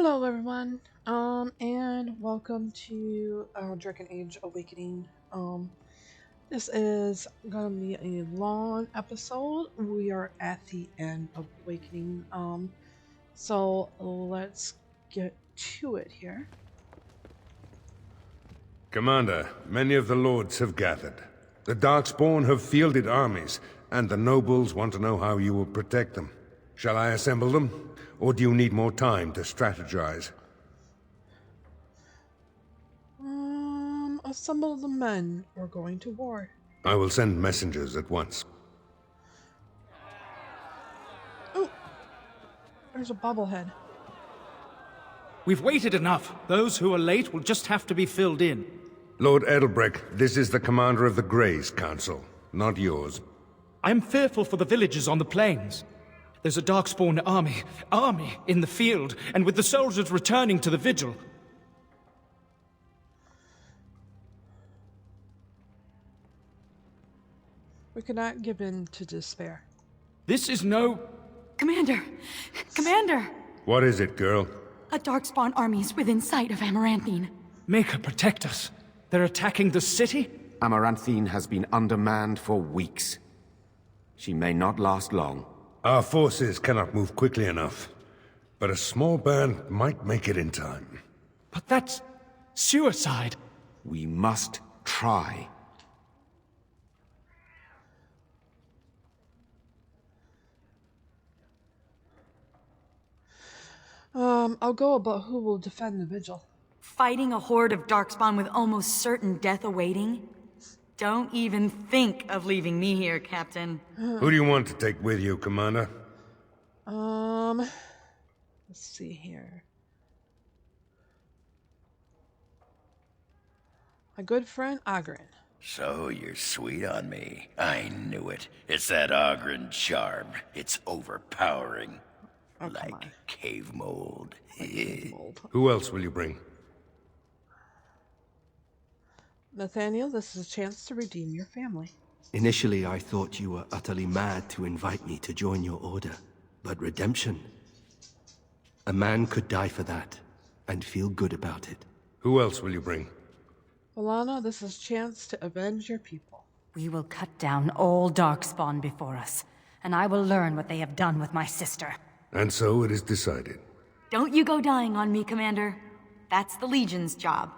Hello everyone, and welcome to Dragon Age Awakening. This is gonna be a long episode. We are at the end of Awakening, so let's get to it here. Commander, many of the lords have gathered. The darkspawn have fielded armies, and the nobles want to know how you will protect them. Shall I assemble them? Or do you need more time to strategize? Assemble the men. We're going to war. I will send messengers at once. Oh, there's a bobblehead. We've waited enough. Those who are late will just have to be filled in. Lord Edelbrecht, this is the commander of the Greys Council, not yours. I'm fearful for the villagers on the plains. There's a darkspawn army in the field, and with the soldiers returning to the vigil. We cannot give in to despair. This is no... Commander! Commander! What is it, girl? A darkspawn army's within sight of Amaranthine. Make her protect us. They're attacking the city? Amaranthine has been undermanned for weeks. She may not last long. Our forces cannot move quickly enough, but a small band might make it in time. But that's... suicide. We must try. I'll go about who will defend the vigil. Fighting a horde of darkspawn with almost certain death awaiting? Don't even think of leaving me here, Captain. Who do you want to take with you, Commander? Let's see here. My good friend, Ogren. So you're sweet on me. I knew it. It's that Ogren charm. It's overpowering. Oh, like cave mold. Who else will you bring? Nathaniel, this is a chance to redeem your family. Initially, I thought you were utterly mad to invite me to join your order. But redemption... a man could die for that, and feel good about it. Who else will you bring? Alana, this is a chance to avenge your people. We will cut down all darkspawn before us, and I will learn what they have done with my sister. And so it is decided. Don't you go dying on me, Commander. That's the Legion's job.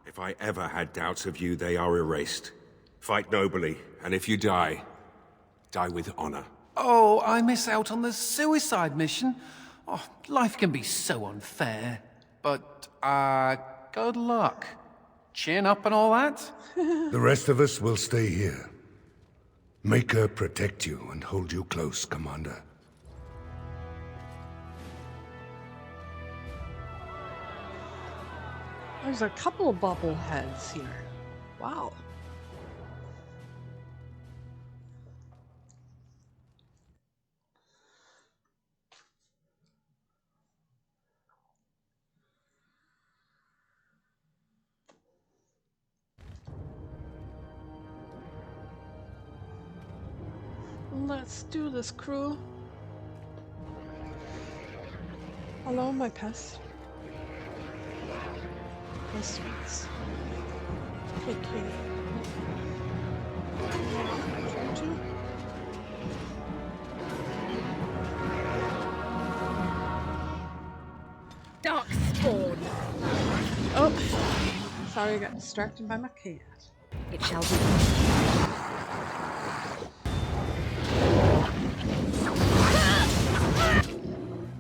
If I ever had doubts of you, they are erased. Fight nobly, and if you die, die with honor. Oh, I miss out on the suicide mission. Oh, life can be so unfair. But, good luck. Chin up and all that? The rest of us will stay here. Make her protect you and hold you close, Commander. There's a couple of bobbleheads here. Wow. Let's do this, crew. Hello, my pest. My sweets. Hey, kitty. Darkspawn! Oh! Sorry, I got distracted by my cat. It shall be.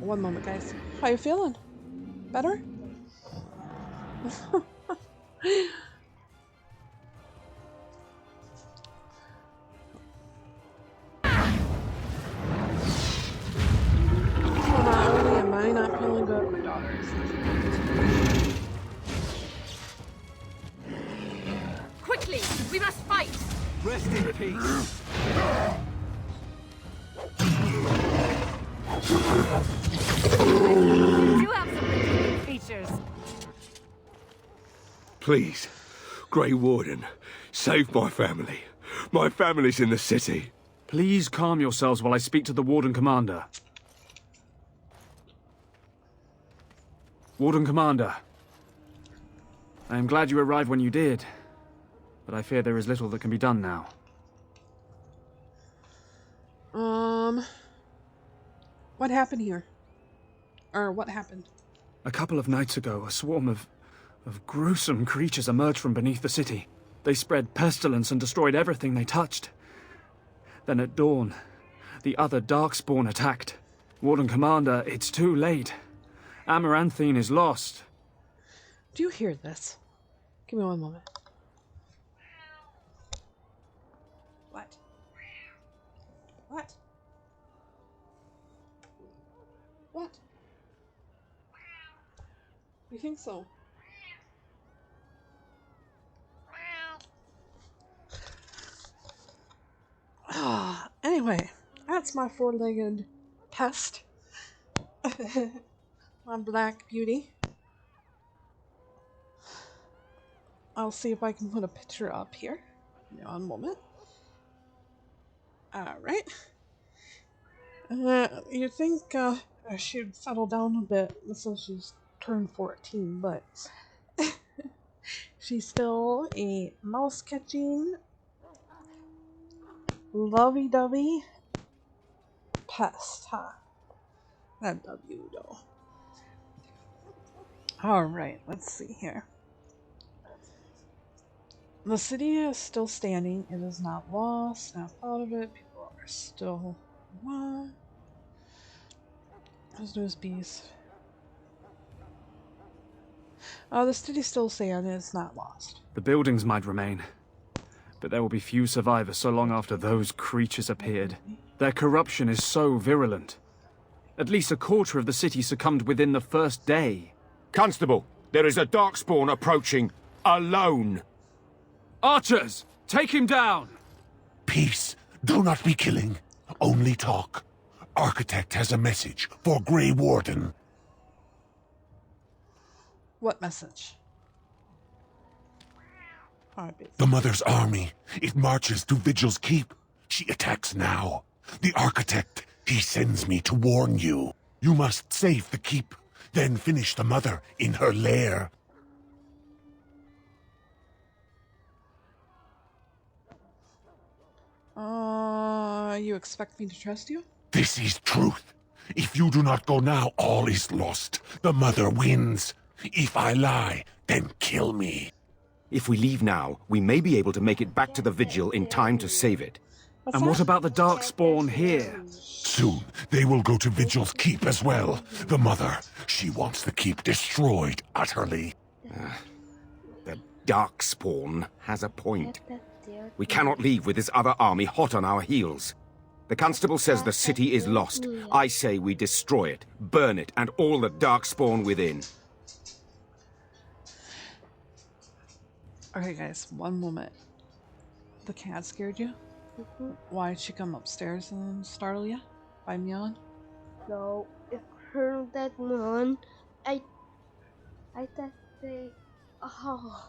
One moment, guys. How you feeling? Better? Not only am I not feeling good, my daughter is. Quickly! We must fight! Rest in peace. You have some redeeming features. Please, Grey Warden, save my family. My family's in the city. Please calm yourselves while I speak to the Warden-Commander. Warden-Commander. I am glad you arrived when you did, but I fear there is little that can be done now. What happened here? Or what happened? A couple of nights ago, a swarm of gruesome creatures emerged from beneath the city. They spread pestilence and destroyed everything they touched. Then at dawn, the other darkspawn attacked. Warden-Commander, it's too late. Amaranthine is lost. Do you hear this? Give me one moment. What? What? What? You think so? Anyway, that's my four-legged pest. My black beauty. I'll see if I can put a picture up here. One moment. Alright. You'd think she'd settle down a bit since she's turned 14, but she's still a mouse-catching, lovey-dovey pest, huh? That W, though. Alright, let's see here. The city is still standing. It is not lost. Not out of it. People are still... What? There's those bees. The city's still standing. It's not lost. The buildings might remain, but there will be few survivors so long after those creatures appeared. Their corruption is so virulent. At least a quarter of the city succumbed within the first day. Constable, there is a darkspawn approaching, alone. Archers, take him down! Peace. Do not be killing. Only talk. Architect has a message for Grey Warden. What message? The Mother's army. It marches to Vigil's Keep. She attacks now. The Architect, he sends me to warn you. You must save the Keep, then finish the Mother in her lair. You expect me to trust you? This is truth. If you do not go now, all is lost. The Mother wins. If I lie, then kill me. If we leave now, we may be able to make it back to the Vigil in time to save it. And what about the darkspawn here? Soon, they will go to Vigil's Keep as well. The Mother, she wants the Keep destroyed utterly. The darkspawn has a point. We cannot leave with this other army hot on our heels. The Constable says the city is lost. I say we destroy it, burn it, and all the darkspawn within. Okay, guys, one moment. The cat scared you? Why'd she come upstairs and startle you? By Mion? No, if her that one, I thought they... Oh.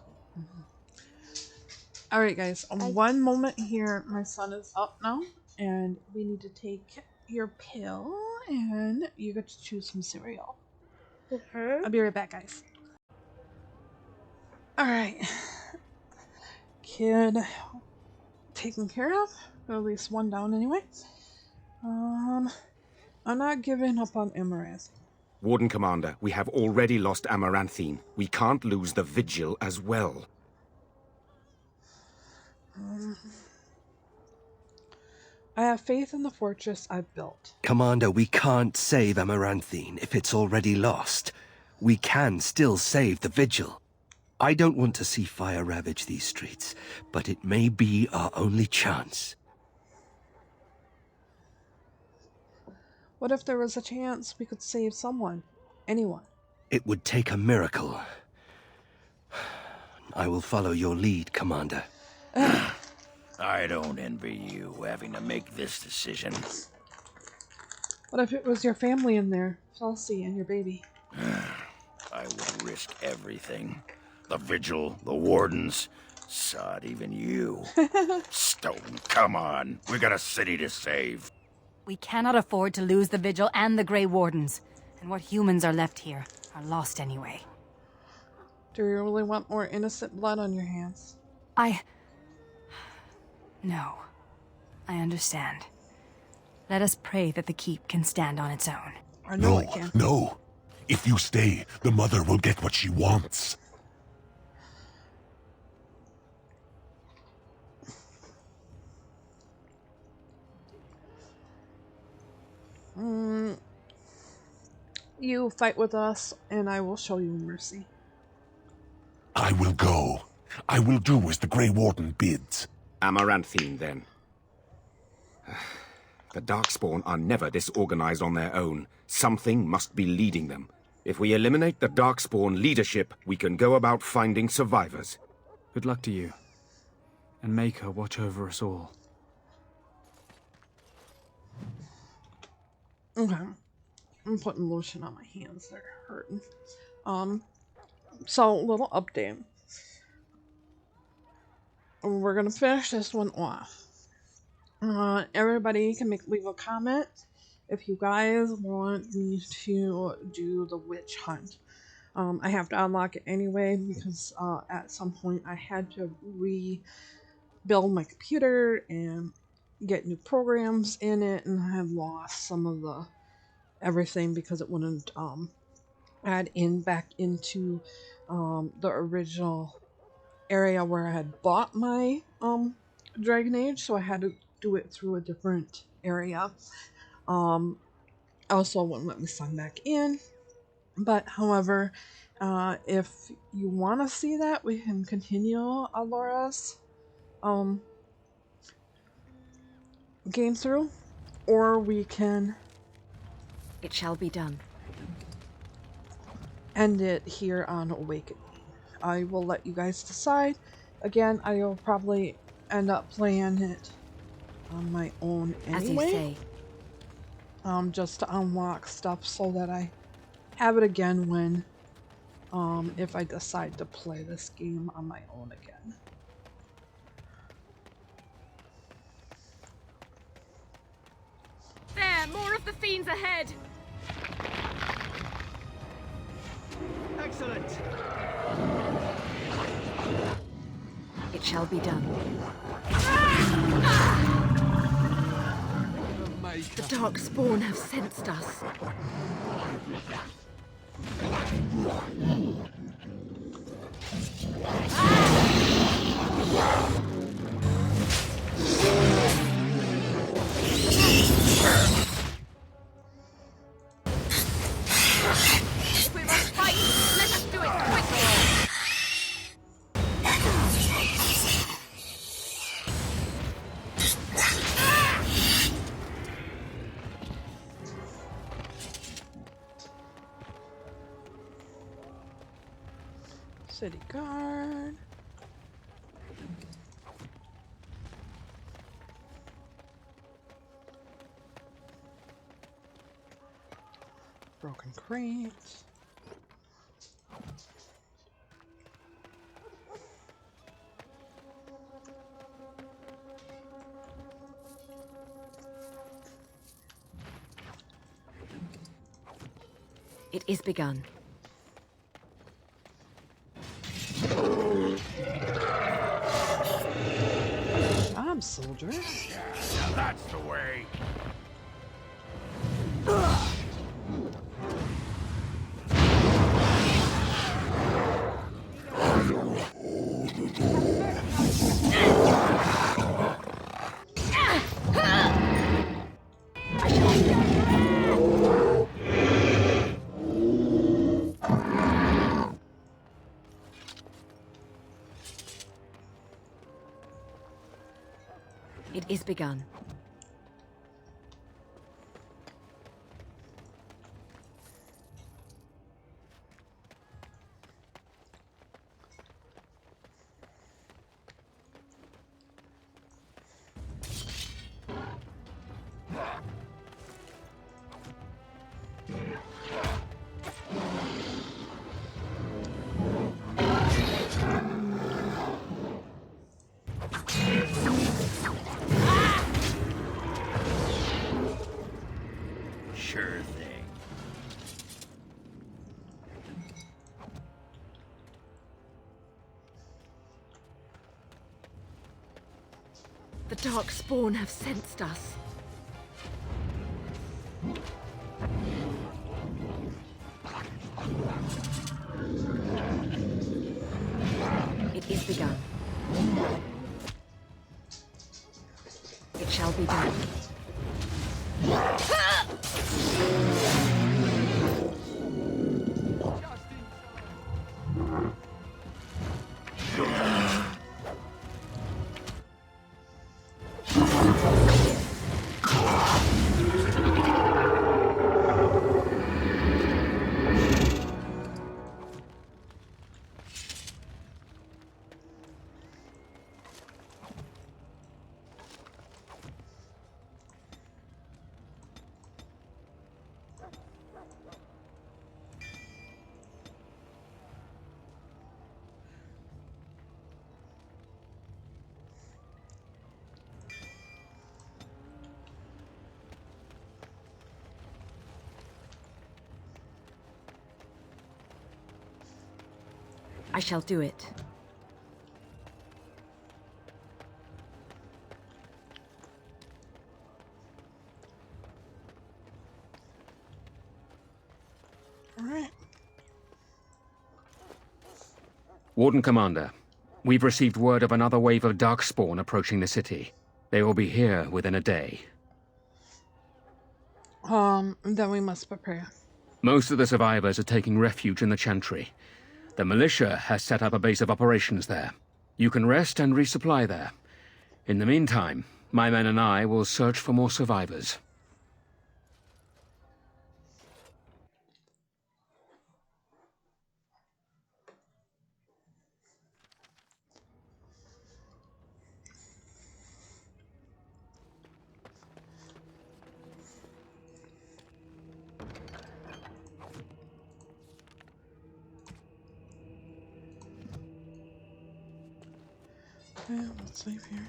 Alright, guys, one moment here. My son is up now, and we need to take your pill, and you get to choose some cereal. I'll be right back, guys. Alright. Kid taken care of, or at least one down anyway. I'm not giving up on Amaranth. Warden-Commander, we have already lost Amaranthine. We can't lose the Vigil as well. I have faith in the fortress I've built. Commander, we can't save Amaranthine if it's already lost. We can still save the Vigil. I don't want to see fire ravage these streets, but it may be our only chance. What if there was a chance we could save someone? Anyone? It would take a miracle. I will follow your lead, Commander. I don't envy you having to make this decision. What if it was your family in there? Chelsea and your baby? I would risk everything. The Vigil, the Wardens, sod, even you. Stone, come on. We got a city to save. We cannot afford to lose the Vigil and the Grey Wardens. And what humans are left here are lost anyway. Do you really want more innocent blood on your hands? No. I understand. Let us pray that the keep can stand on its own. I know it can. No. If you stay, the mother will get what she wants. You fight with us, and I will show you mercy. I will go. I will do as the Grey Warden bids. Amaranthine, then. The darkspawn are never disorganized on their own. Something must be leading them. If we eliminate the darkspawn leadership, we can go about finding survivors. Good luck to you. And make her watch over us all. Okay. I'm putting lotion on my hands. They're hurting. So, little update. We're gonna finish this one off. Everybody can leave a comment if you guys want me to do the witch hunt. I have to unlock it anyway because at some point I had to rebuild my computer and get new programs in it, and I had lost some of the everything because it wouldn't add back into the original area where I had bought my Dragon Age, so I had to do it through a different area. Also wouldn't let me sign back in, but however, if you want to see that, we can continue Alara's game through, or we can It shall be done. end it here on Awakening. I will let you guys decide. Again, I will probably end up playing it on my own anyway. As you say. Just to unlock stuff so that I have it again when, if I decide to play this game on my own again. There, more of the fiends ahead! Excellent! It shall be done. The darkspawn have sensed us. If we must fight, let us do it quickly! City guard. Broken crates. It is begun. Job, soldiers. Now that's the way. It is begun. The darkspawn have sensed us. It is begun. It shall be done. I shall do it. All right. Warden-Commander, we've received word of another wave of darkspawn approaching the city. They will be here within a day. Then we must prepare. Most of the survivors are taking refuge in the Chantry. The militia has set up a base of operations there. You can rest and resupply there. In the meantime, my men and I will search for more survivors. Okay, let's leave here.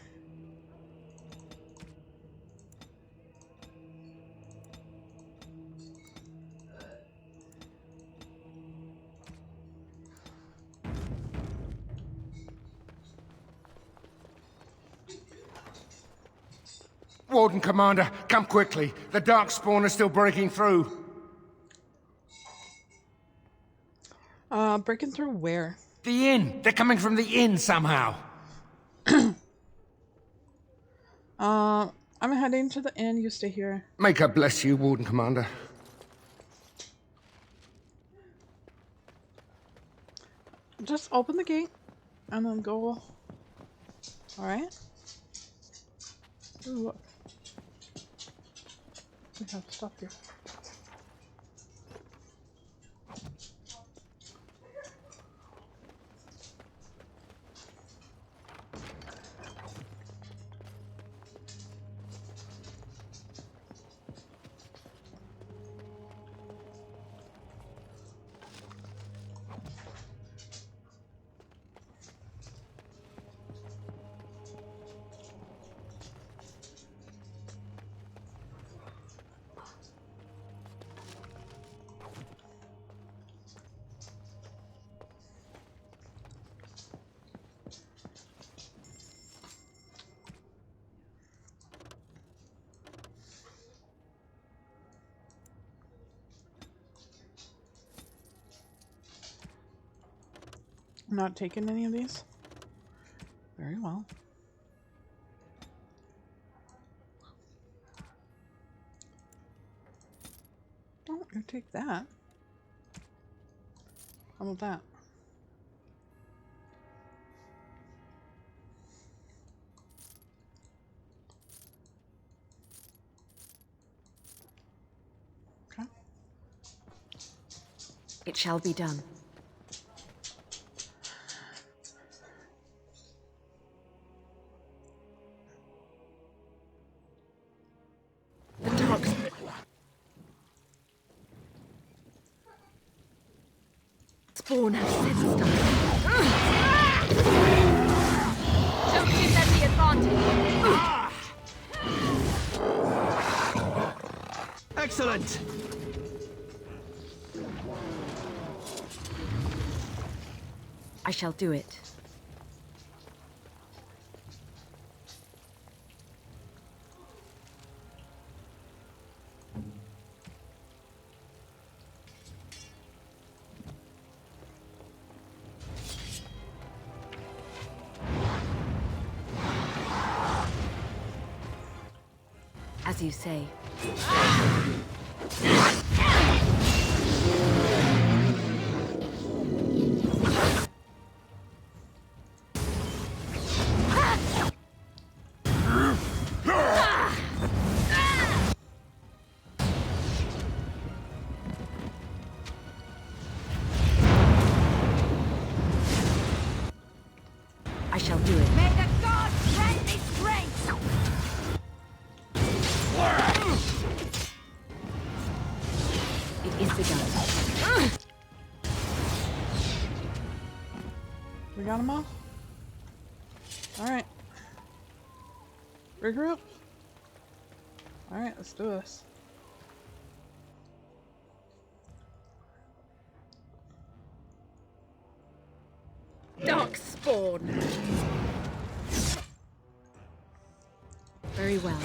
Warden-Commander, come quickly. The darkspawn are still breaking through. Breaking through where? The inn! They're coming from the inn somehow. I'm heading to the inn. You stay here. May God bless you, Warden-Commander. Just open the gate and then go. All right. Ooh, look. We have stuff here. Not taking any of these? Very well. Don't you take that. How about that? Okay. It shall be done. Spawn have sensed us. Don't give them the advantage. Excellent! I shall do it. As you say. I shall do it. May the gods grant me strength! It is begun. We got them all? Alright. Regroup? Alright, let's do this. Darkspawn! Very well.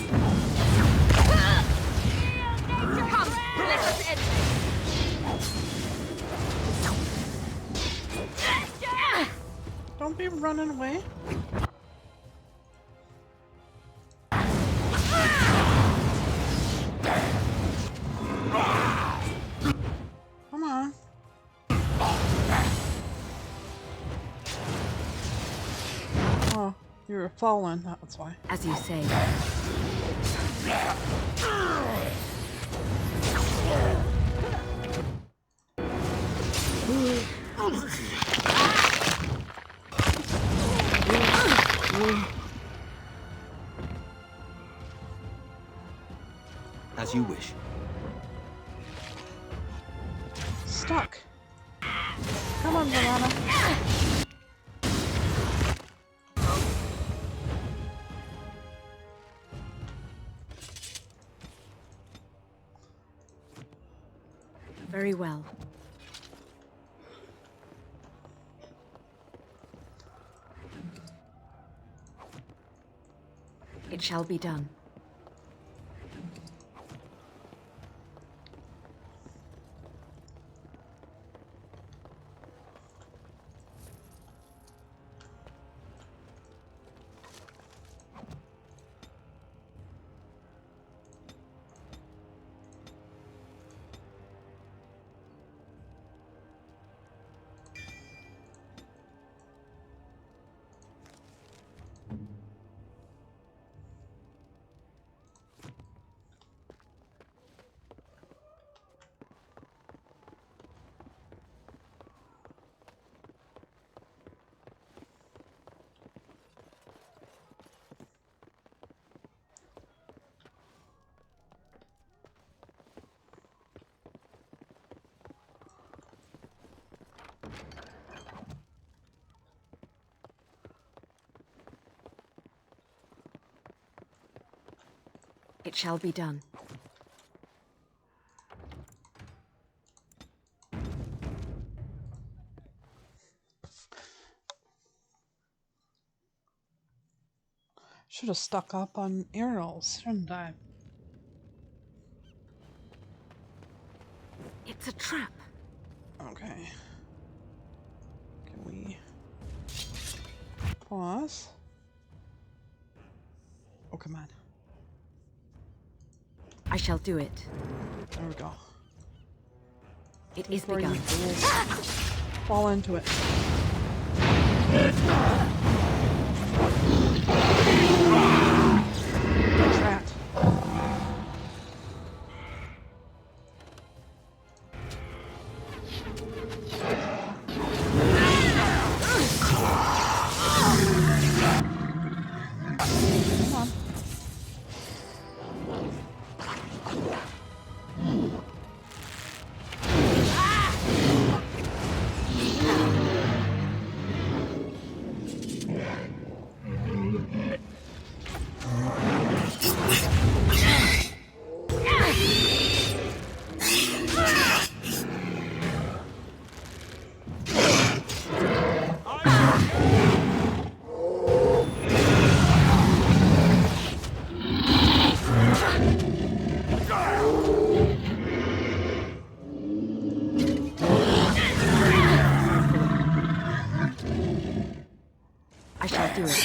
Come, let us end this! Don't be running away. Come on. Oh, you were falling, that's why. As you say. As you wish. Stuck. Come on, Banana. Very well. It shall be done. It shall be done. Should have stuck up on arrows, shouldn't I? It's a trap. Okay. Can we pause? Oh, come on. I shall do it. There we go. It is Before begun. you fall into it. What's that? Come on. I shall do it.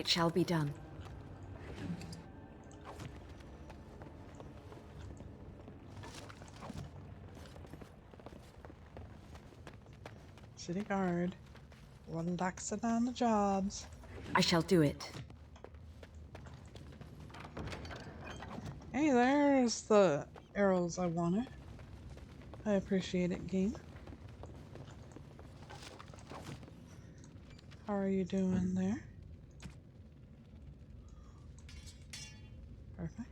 It shall be done. City guard. Relaxing on the jobs. I shall do it. Hey, there's the arrows I wanted. I appreciate it, game. How are you doing there? Perfect.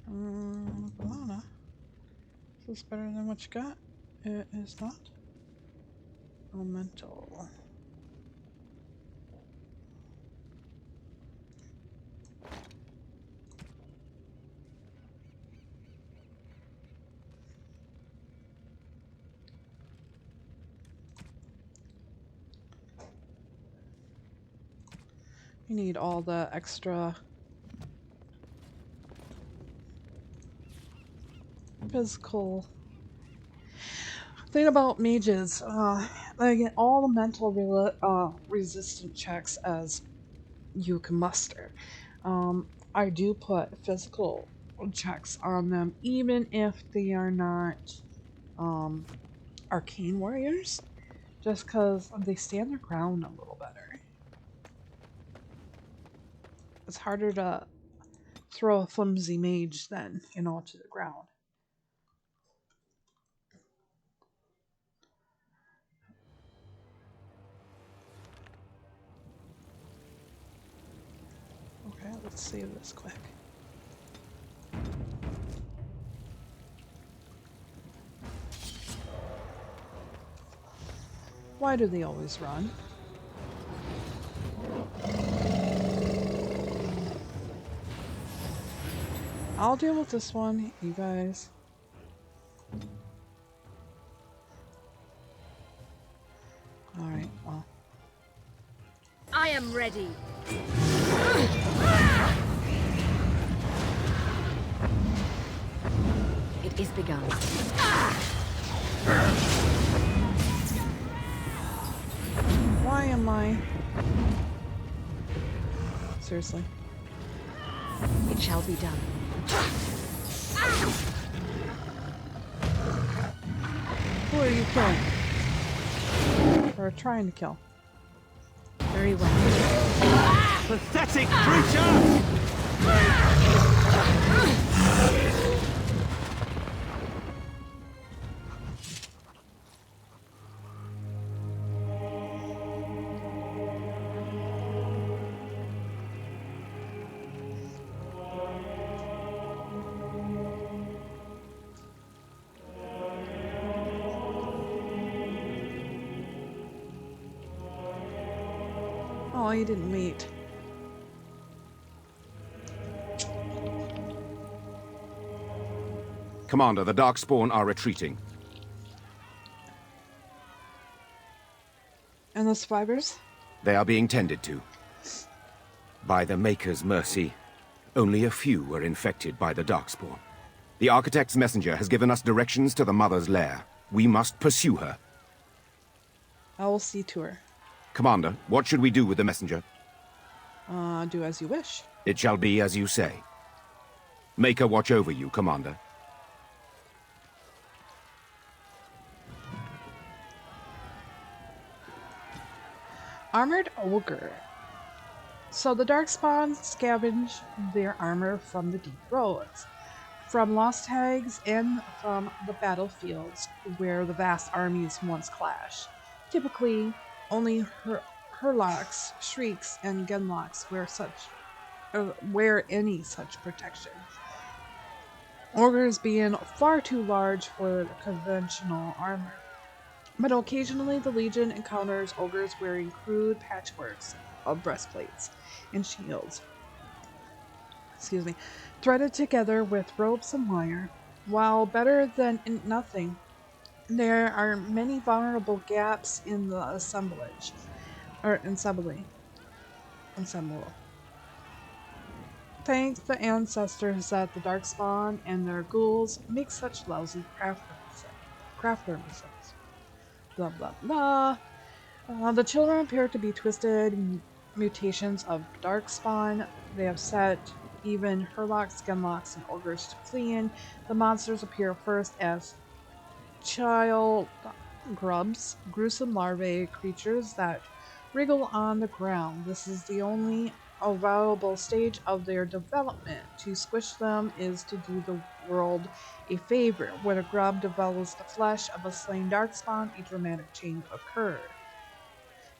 Banana. Is this better than what you got? It is not. Elemental. You need all the extra physical thing about mages. They get all the mental resistant checks as you can muster. I do put physical checks on them, even if they are not arcane warriors, just because they stand their ground a little better. It's harder to throw a flimsy mage than, to the ground. Okay, let's save this quick. Why do they always run? I'll deal with this one, you guys. Alright, well. I am ready. It is begun. Why am I? Seriously. It shall be done. Who are you killing? Or trying to kill? Very well. Pathetic creature! Oh, you didn't wait. Commander, the darkspawn are retreating. And the survivors? They are being tended to. By the Maker's mercy, only a few were infected by the darkspawn. The Architect's messenger has given us directions to the Mother's lair. We must pursue her. I will see to her. Commander, what should we do with the messenger? Do as you wish. It shall be as you say. Maker watch over you, Commander. Armored Ogre. So the Darkspawn scavenge their armor from the deep roads, from lost hags, and from the battlefields where the vast armies once clashed. Typically, only Hurlocks, Shrieks, and Genlocks wear any such protection. Ogres being far too large for conventional armor. But occasionally the Legion encounters ogres wearing crude patchworks of breastplates and shields. Threaded together with ropes and wire. While better than nothing, there are many vulnerable gaps in the assemblage. Ensemble. Thank the ancestors that the Darkspawn and their ghouls make such lousy craftsmen. Blah blah blah. The children appear to be twisted mutations of darkspawn. They have set even Herlocks, Genlocks, and Ogres to fleeing. The monsters appear first as child grubs, gruesome larvae creatures that wriggle on the ground. This is the only allowable stage of their development. To squish them is to do the world a favor. When a grub develops the flesh of a slain darkspawn, a dramatic change occurs.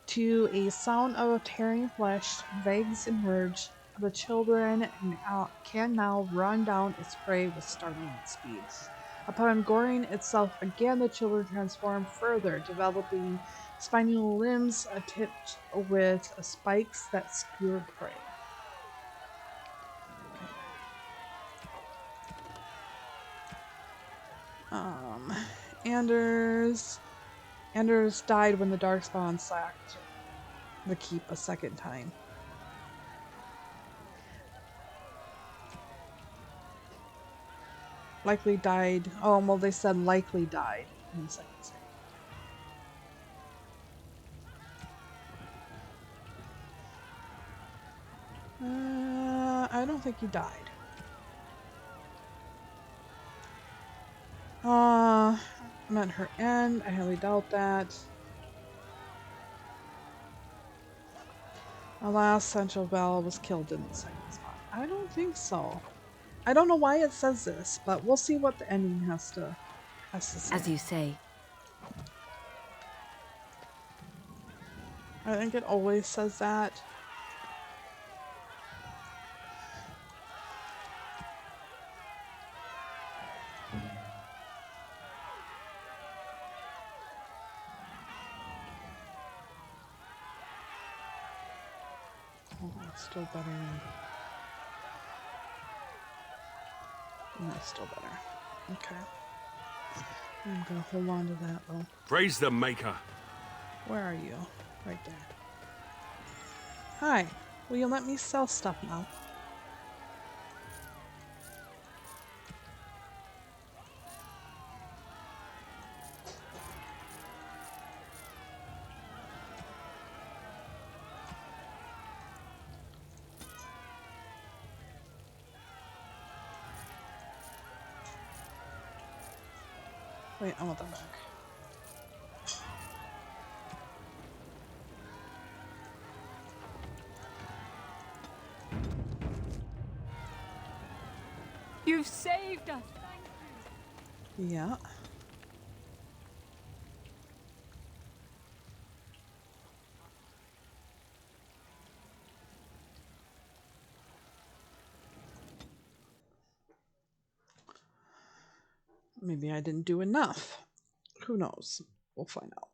To a sound of tearing flesh, legs emerge. The children can now run down its prey with startling speed. Upon goring itself again, the children transform further, developing spinal limbs tipped with spikes that skewer prey. Anders died when the darkspawn sacked the keep a second time. Likely died. Oh, well, they said likely died in the second scene. I don't think he died. Meant her end. I highly doubt that. Alas, Central Val was killed in the second spot. I don't think so. I don't know why it says this, but we'll see what the ending has to say. As you say. I think it always says that. Oh, it's still better than... No, it's still better. Okay. I'm gonna hold on to that, though. Praise the Maker. Where are you? Right there. Hi. Will you let me sell stuff now? Wait, I want that back. You've saved us. Thank you. Yeah. Maybe I didn't do enough. Who knows? We'll find out.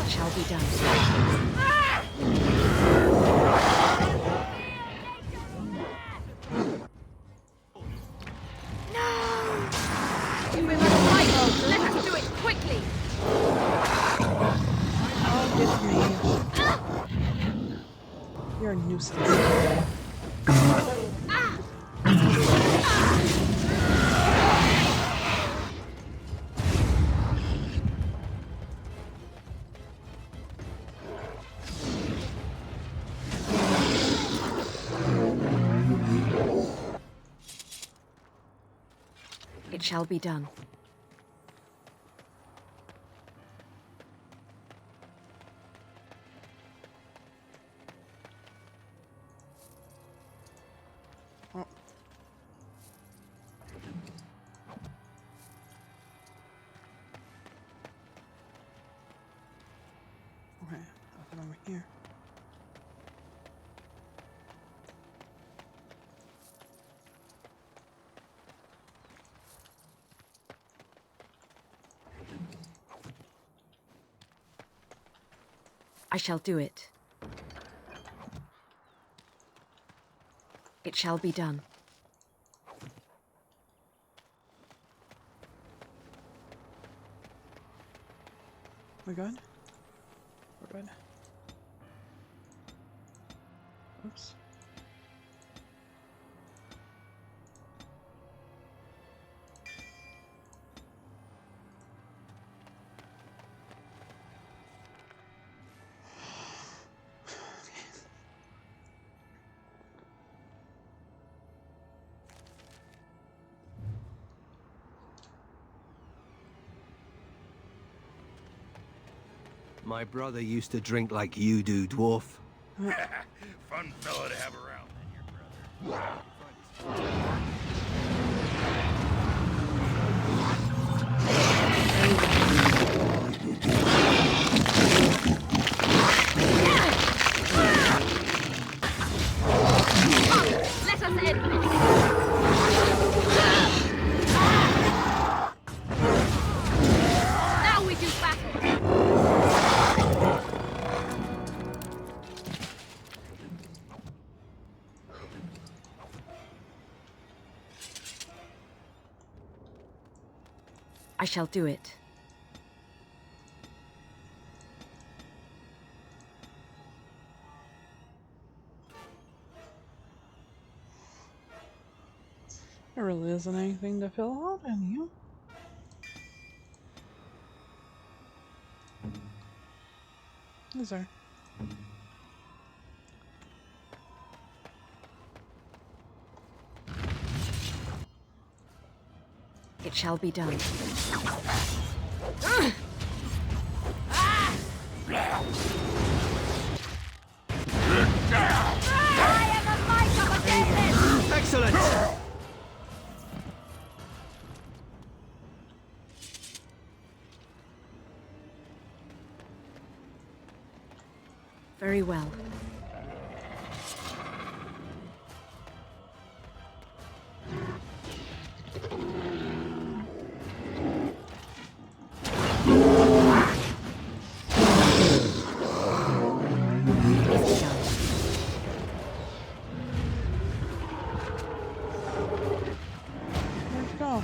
Shall be done. You're a nuisance. It shall be done. Okay, nothing over here. I shall do it. It shall be done. We're good? We're good. Oops. My brother used to drink like you do, dwarf. Fun fellow to have around, then, your brother. Let us end this. Now we do battle. I shall do it. There really isn't anything to fill out in you. Is there? It shall be done. Excellent! Very well. Where'd you go?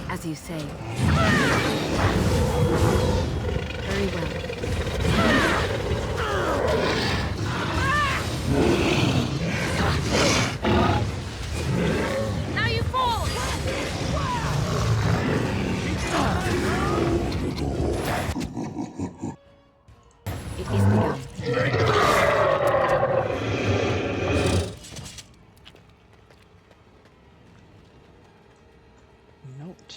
As you say. Very well. Now you fall! It is begun. Note.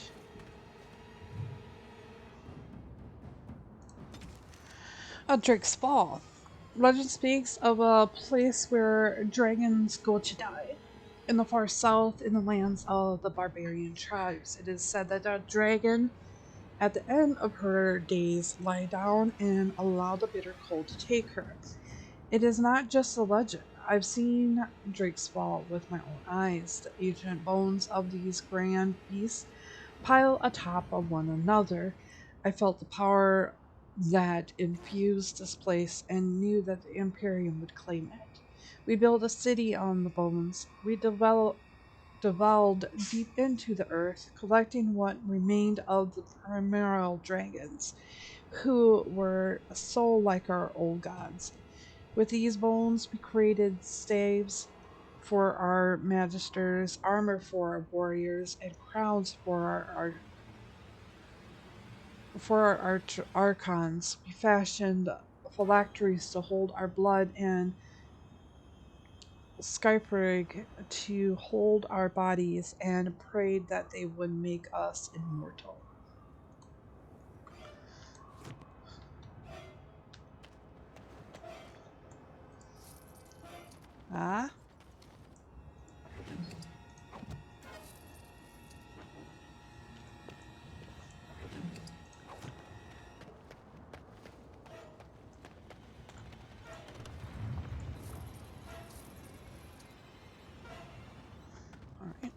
Drake's Fall. Legend speaks of a place where dragons go to die. In the far south, in the lands of the barbarian tribes, it is said that a dragon, at the end of her days, lie down and allow the bitter cold to take her. It is not just a legend. I've seen Drake's Fall with my own eyes. The ancient bones of these grand beasts pile atop of one another. I felt the power that infused this place and knew that the Imperium would claim it. We built a city on the bones. We delved deep into the earth, collecting what remained of the primordial dragons, who were so like our old gods. With these bones, we created staves for our magisters, armor for our warriors, and crowns for our archons. We fashioned phylacteries to hold our blood and skyprig to hold our bodies, and prayed that they would make us immortal. Ah? Alright.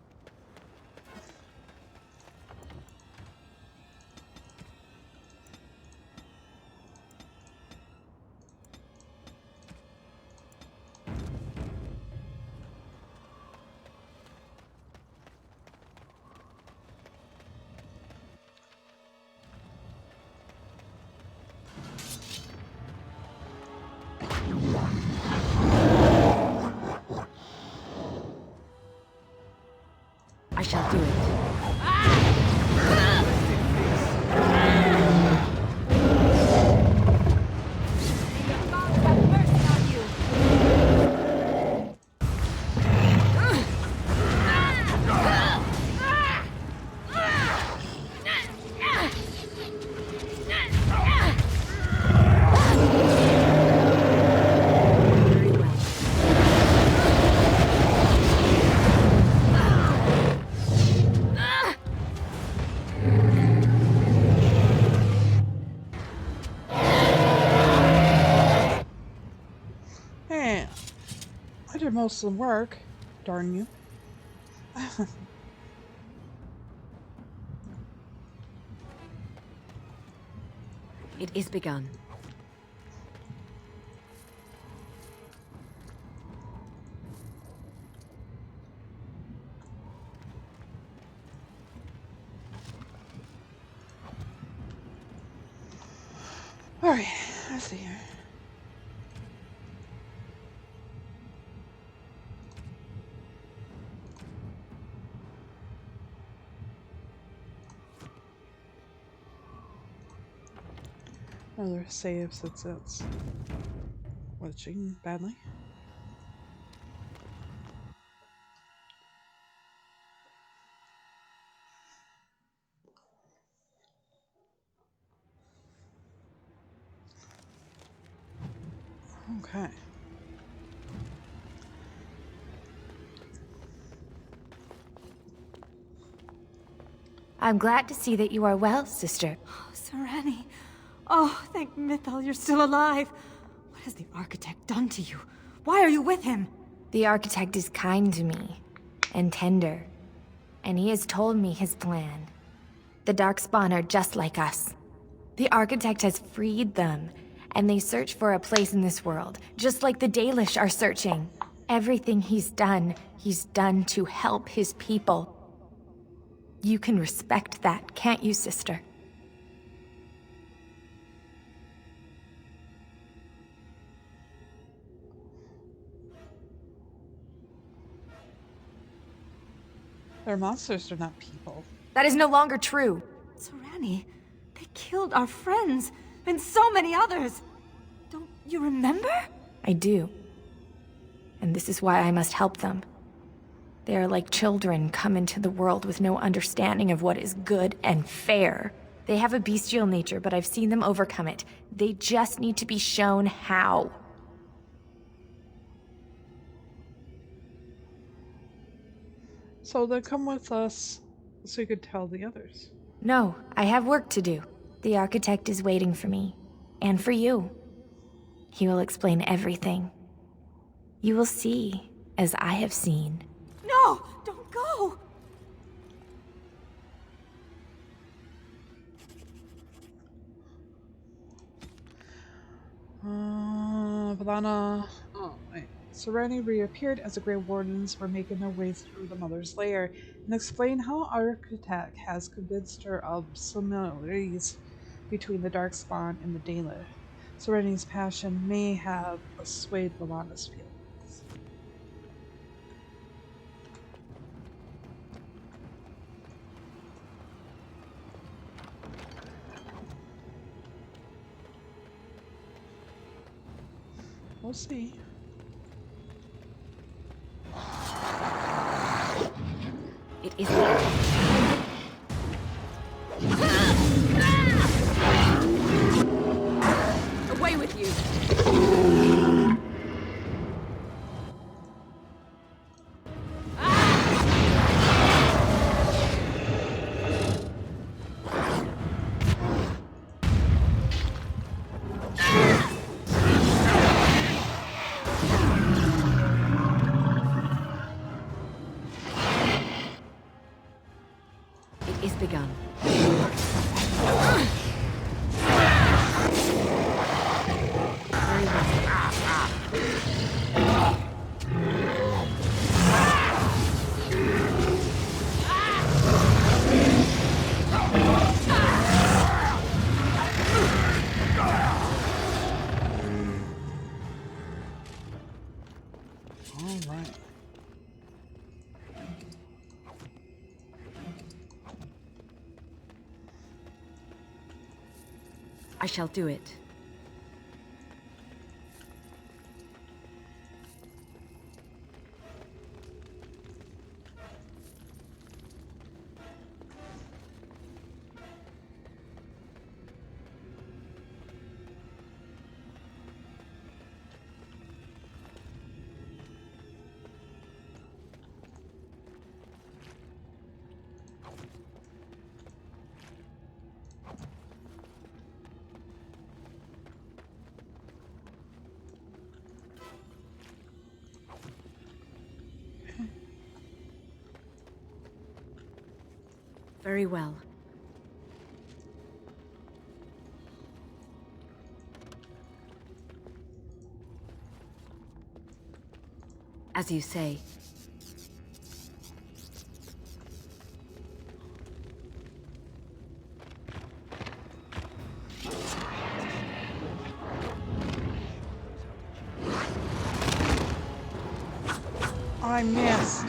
did most of the work, darn you. It is begun. Alright, let's see here. Another save since it's glitching badly. Okay. I'm glad to see that you are well, sister. Oh, Sir Rennie. Oh, thank Mythal you're still alive. What has the Architect done to you? Why are you with him? The Architect is kind to me, and tender, and he has told me his plan. The Darkspawn are just like us. The Architect has freed them, and they search for a place in this world, just like the Dalish are searching. Everything he's done to help his people. You can respect that, can't you, sister? They're monsters, they're not people. That is no longer true. Sir Rennie, they killed our friends, and so many others. Don't you remember? I do. And this is why I must help them. They are like children come into the world with no understanding of what is good and fair. They have a bestial nature, but I've seen them overcome it. They just need to be shown how. So then come with us so you could tell the others. No, I have work to do. The Architect is waiting for me. And for you. He will explain everything. You will see, as I have seen. No! Don't go! Valana. Oh, wait. Rennie reappeared as the Grey Wardens were making their way through the Mother's Lair and explained how Architect has convinced her of similarities between the Darkspawn and the Dalish. Rennie's passion may have assuaged Valana's feelings. We'll see. It is. Away with you! Is begun. All right. I shall do it. Very well. As you say. I missed.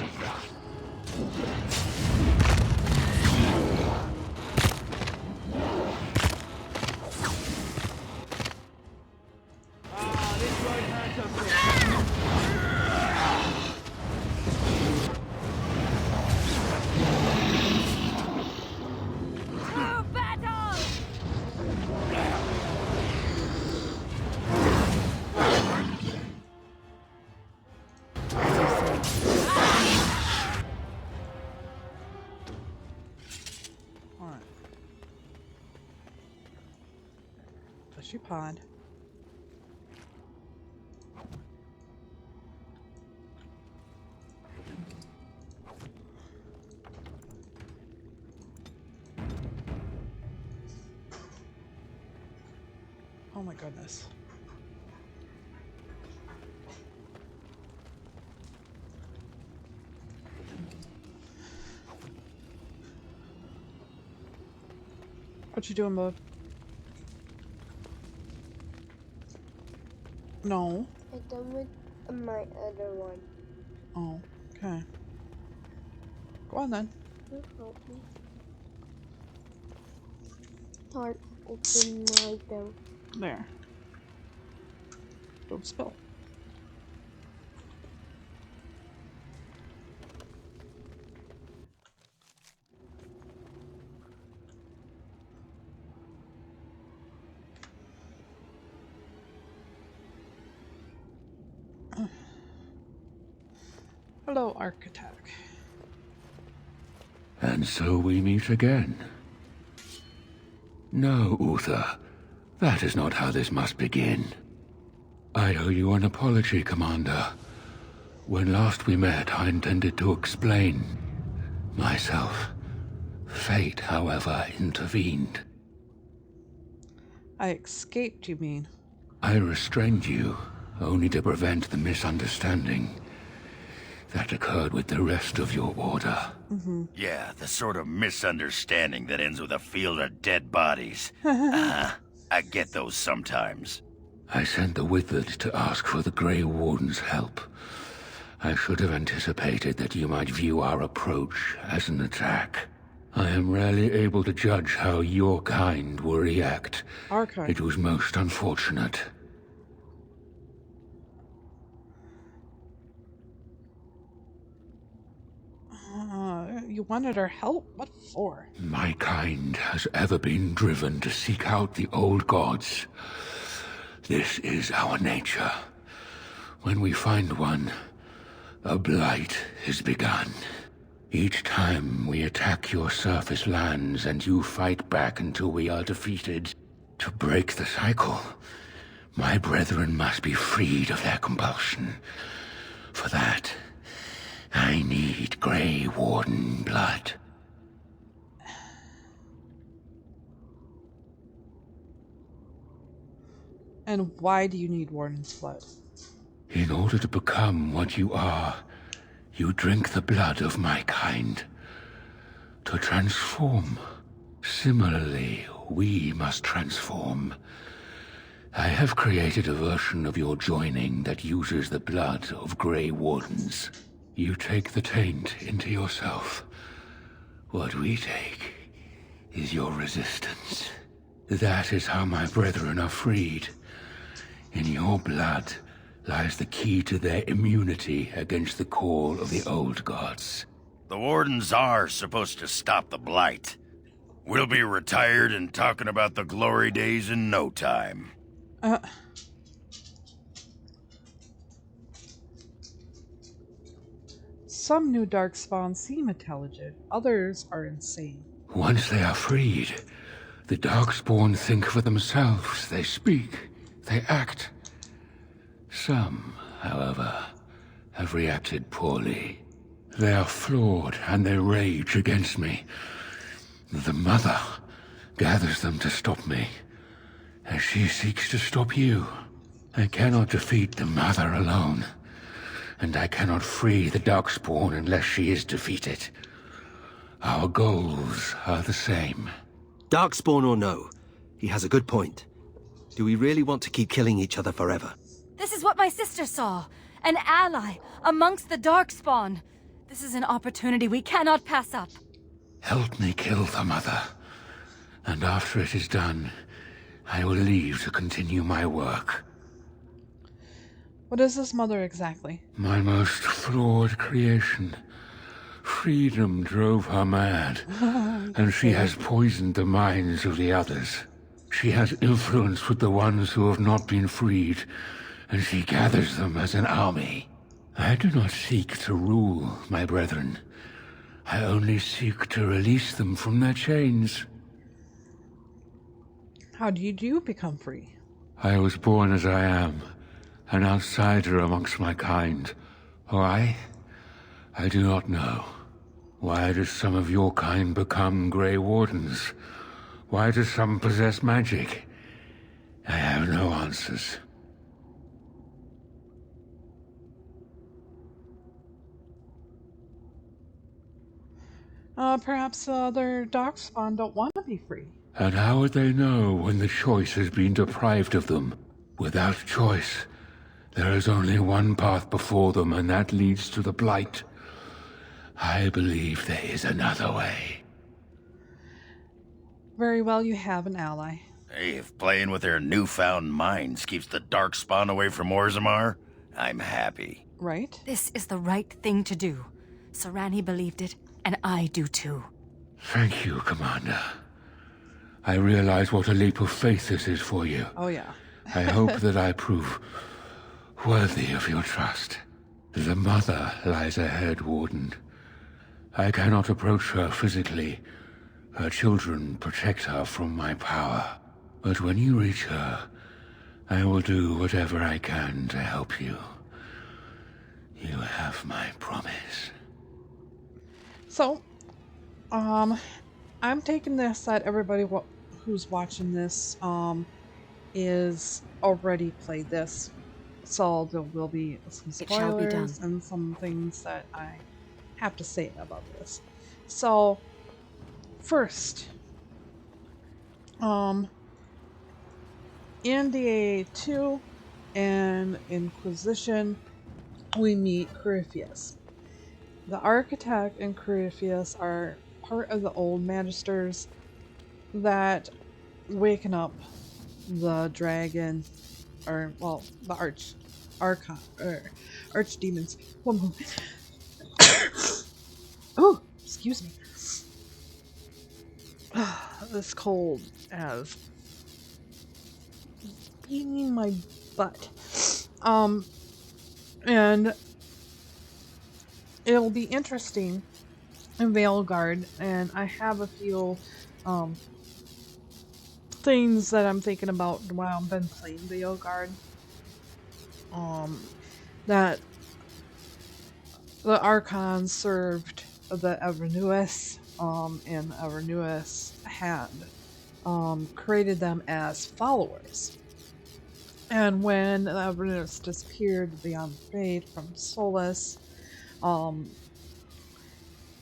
Pod. Oh my goodness. What you doing, bud? No. I done with my other one. Oh, okay. Go on then. You help me. Start open my door. There. Don't spill. Hello, Architect. And so we meet again. No, Uther. That is not how this must begin. I owe you an apology, Commander. When last we met, I intended to explain myself. Fate, however, intervened. I escaped, you mean? I restrained you, only to prevent the misunderstanding that occurred with the rest of your order. Yeah, the sort of misunderstanding that ends with a field of dead bodies. I get those sometimes. I sent the Withered to ask for the Grey Warden's help. I should have anticipated that you might view our approach as an attack. I am rarely able to judge how your kind will react. Our kind. It was most unfortunate. You wanted our help? What for? My kind has ever been driven to seek out the old gods. This is our nature. When we find one, a blight is begun. Each time we attack your surface lands and you fight back until we are defeated. To break the cycle, my brethren must be freed of their compulsion. For that, I need Grey Warden blood. And why do you need Warden's blood? In order to become what you are, you drink the blood of my kind. To transform. Similarly, we must transform. I have created a version of your joining that uses the blood of Grey Wardens. You take the taint into yourself. What we take is your resistance. That is how my brethren are freed. In your blood lies the key to their immunity against the call of the old gods. The Wardens are supposed to stop the Blight. We'll be retired and talking about the glory days in no time. Some new darkspawn seem intelligent, others are insane. Once they are freed, the darkspawn think for themselves. They speak, they act. Some, however, have reacted poorly. They are flawed and they rage against me. The Mother gathers them to stop me, as she seeks to stop you. I cannot defeat the Mother alone, and I cannot free the Darkspawn unless she is defeated. Our goals are the same. Darkspawn or no, he has a good point. Do we really want to keep killing each other forever? This is what my sister saw. An ally amongst the Darkspawn. This is an opportunity we cannot pass up. Help me kill the Mother, and after it is done, I will leave to continue my work. What is this Mother exactly? My most flawed creation. Freedom drove her mad, and she has poisoned the minds of the others. She has influence with the ones who have not been freed, and she gathers them as an army. I do not seek to rule, my brethren. I only seek to release them from their chains. How did you become free? I was born as I am, an outsider amongst my kind. Why? I do not know. Why do some of your kind become Grey Wardens? Why do some possess magic? I have no answers. Perhaps the other Darkspawn don't want to be free. And how would they know when the choice has been deprived of them? Without choice, there is only one path before them, and that leads to the Blight. I believe there is another way. Very well, you have an ally. Hey, if playing with their newfound minds keeps the Darkspawn away from Orzammar, I'm happy. Right? This is the right thing to do. Serani believed it, and I do too. Thank you, Commander. I realize what a leap of faith this is for you. Oh, yeah. I hope that I prove worthy of your trust. The Mother lies ahead, Warden. I cannot approach her physically. Her children protect her from my power. But when you reach her, I will do whatever I can to help you. You have my promise. So, I'm taking this that everybody who's watching this is already played this, so there will be some spoilers and some things that I have to say about this. So, first, in DA2 and Inquisition, we meet Corypheus. The Architect and Corypheus are part of the old Magisters that waken up the dragon, or, well, the archdemons. One moment. Oh, excuse me. This cold has beating my butt. And it'll be interesting in Veilguard, and I have a few things that I'm thinking about while I've been playing Veilguard. That the Archons served the Evernuis, and Evernuis had created them as followers. And when the Evernuis disappeared beyond fate from Solus,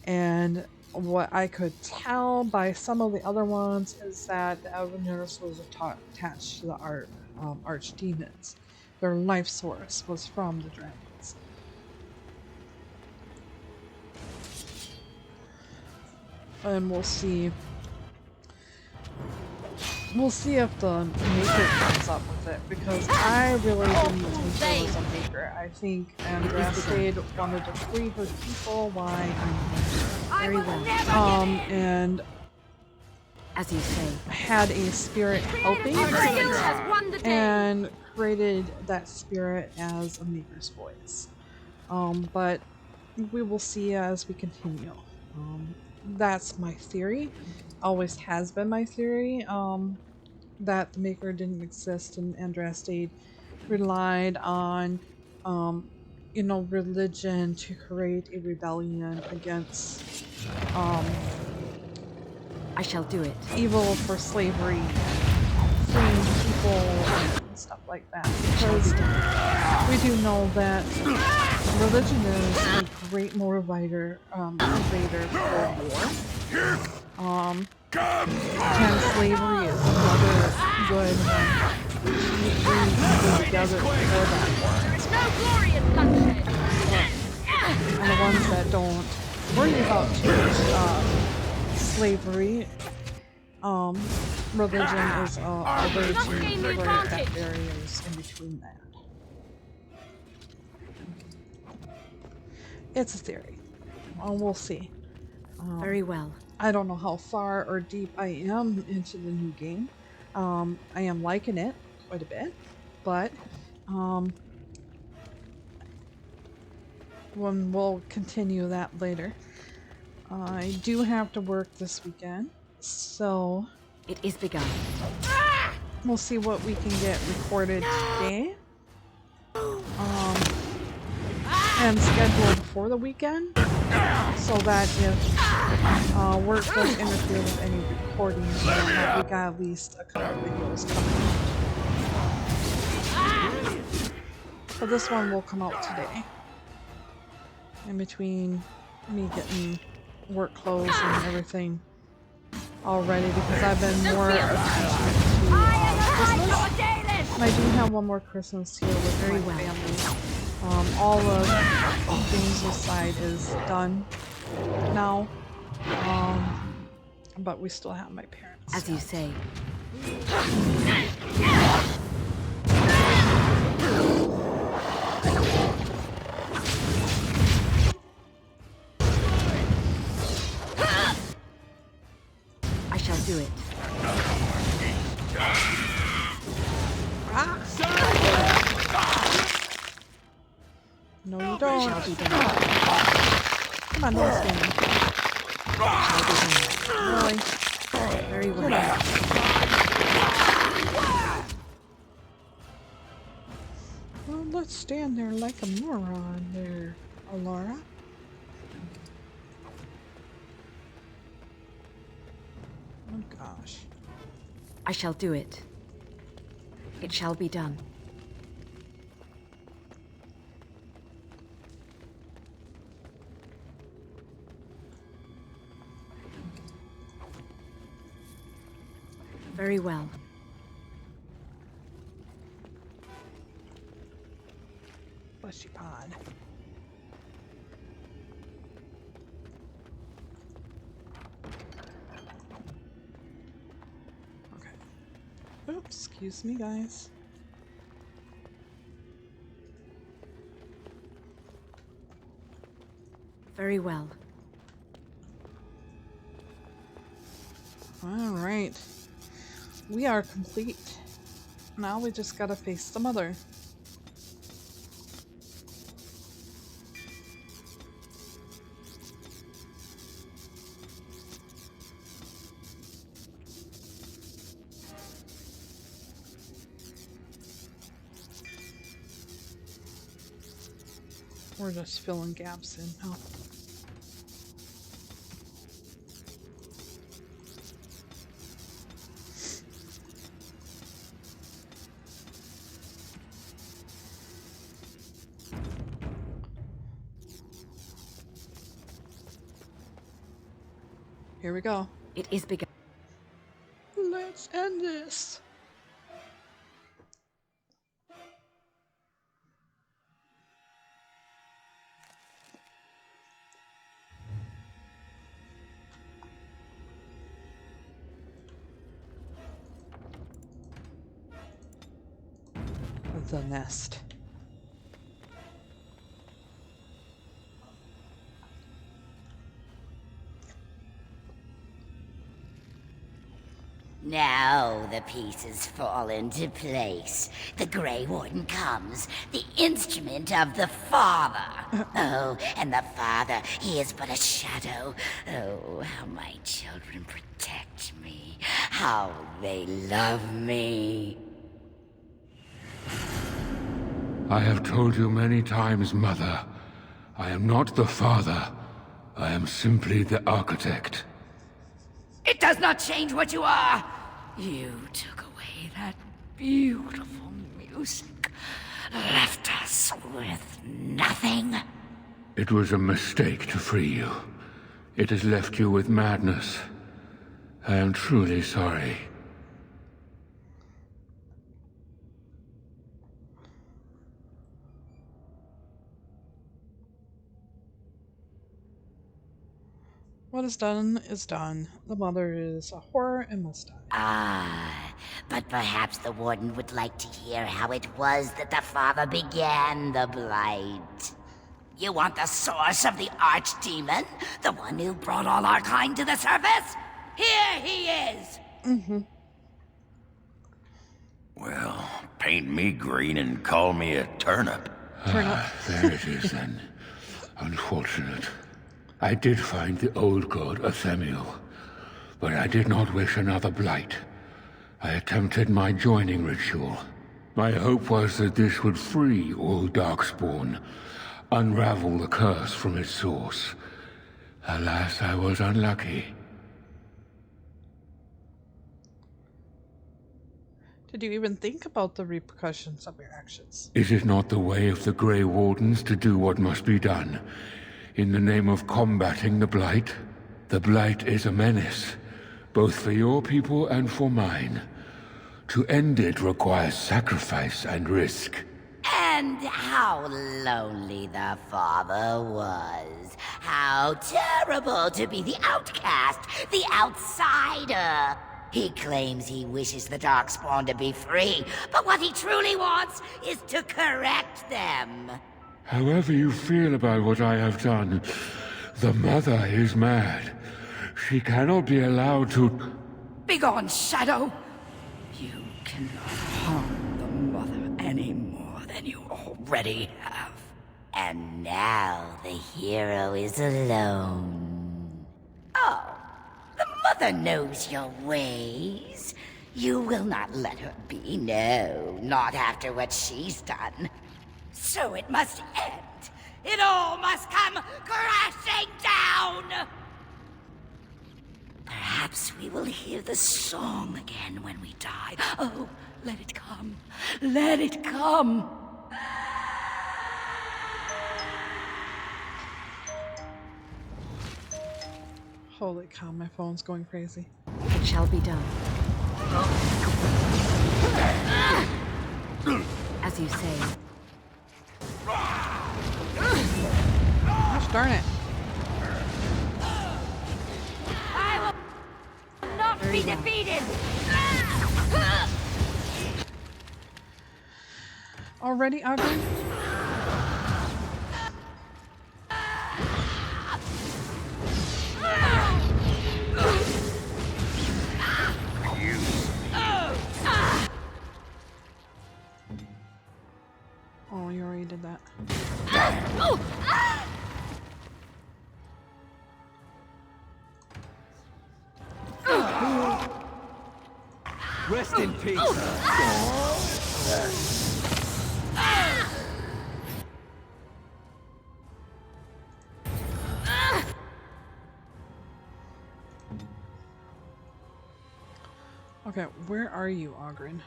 and what I could tell by some of the other ones is that the Evernuis was attached to the archdemons. Their life source was from the dragons. And we'll see. We'll see if the Maker comes up with it, because I really didn't think there was a Maker. I think Andraste wanted to free her people. Why? Very well. And as you say, had a spirit helping and created that spirit as a Maker's voice. But we will see as we continue. That's my theory. Always has been my theory, that the Maker didn't exist and Andraste relied on, religion to create a rebellion against, I shall do it. evil for slavery, freeing people, and stuff like that. Because we do know that religion is a great motivator for war. And slavery is another good one. We go together for that war. There's no glorious bloodshed. And the ones that don't worry about too much slavery, religion is a way to break that barriers in between that. It's a theory. We'll see. Very well. I don't know how far or deep I am into the new game. I am liking it quite a bit, but we'll continue that later. I do have to work this weekend, so it is begun. We'll see what we can get recorded today. And scheduled for the weekend, so that if work does interfere with any recordings, we got at least a couple videos coming. But this one will come out today. In between me getting work clothes and everything all ready, because I've been more attention to Christmas. And I do have one more Christmas here with my family. All of James' side is done now, but we still have my parents. As you say. I shall do it. No, you don't. Come on, don't stand. Really? Very well. Well, let's stand there like a moron there, Alara. Oh gosh. I shall do it. It shall be done. Very well. Bless you, Pod. Okay. Oops, excuse me, guys. Very well. All right. We are complete. Now we just gotta face the mother. We're just filling gaps in now. Here we go. It is begun. Let's end this. The nest. Now the pieces fall into place. The Grey Warden comes, the instrument of the Father. Oh, and the Father, he is but a shadow. Oh, how my children protect me. How they love me. I have told you many times, Mother. I am not the Father. I am simply the Architect. It does not change what you are. You took away that beautiful music, left us with nothing. It was a mistake to free you. It has left you with madness. I am truly sorry. What is done is done. The mother is a horror and must die. Ah, but perhaps the Warden would like to hear how it was that the father began the Blight. You want the source of the Archdemon? The one who brought all our kind to the surface? Here he is! Well, paint me green and call me a turnip. There it is then. Unfortunate. I did find the old god Athemiel, but I did not wish another blight. I attempted my joining ritual. My hope was that this would free all darkspawn, unravel the curse from its source. Alas, I was unlucky. Did you even think about the repercussions of your actions? Is it not the way of the Grey Wardens to do what must be done, in the name of combating the Blight? The Blight is a menace, both for your people and for mine. To end it requires sacrifice and risk. And how lonely the father was. How terrible to be the outcast, the outsider. He claims he wishes the Darkspawn to be free, but what he truly wants is to correct them. However you feel about what I have done, the mother is mad. She cannot be allowed to... Begone, Shadow! You cannot harm the mother any more than you already have. And now the hero is alone. Oh, the mother knows your ways. You will not let her be, no, not after what she's done. So it must end. It all must come crashing down! Perhaps we will hear the song again when we die. Oh, let it come. Let it come. Holy cow, my phone's going crazy. It shall be done. As you say. Gosh darn it. I will not be defeated! Already, Ogden? Oh, you already did that. Rest in peace. Okay, where are you, Ogren?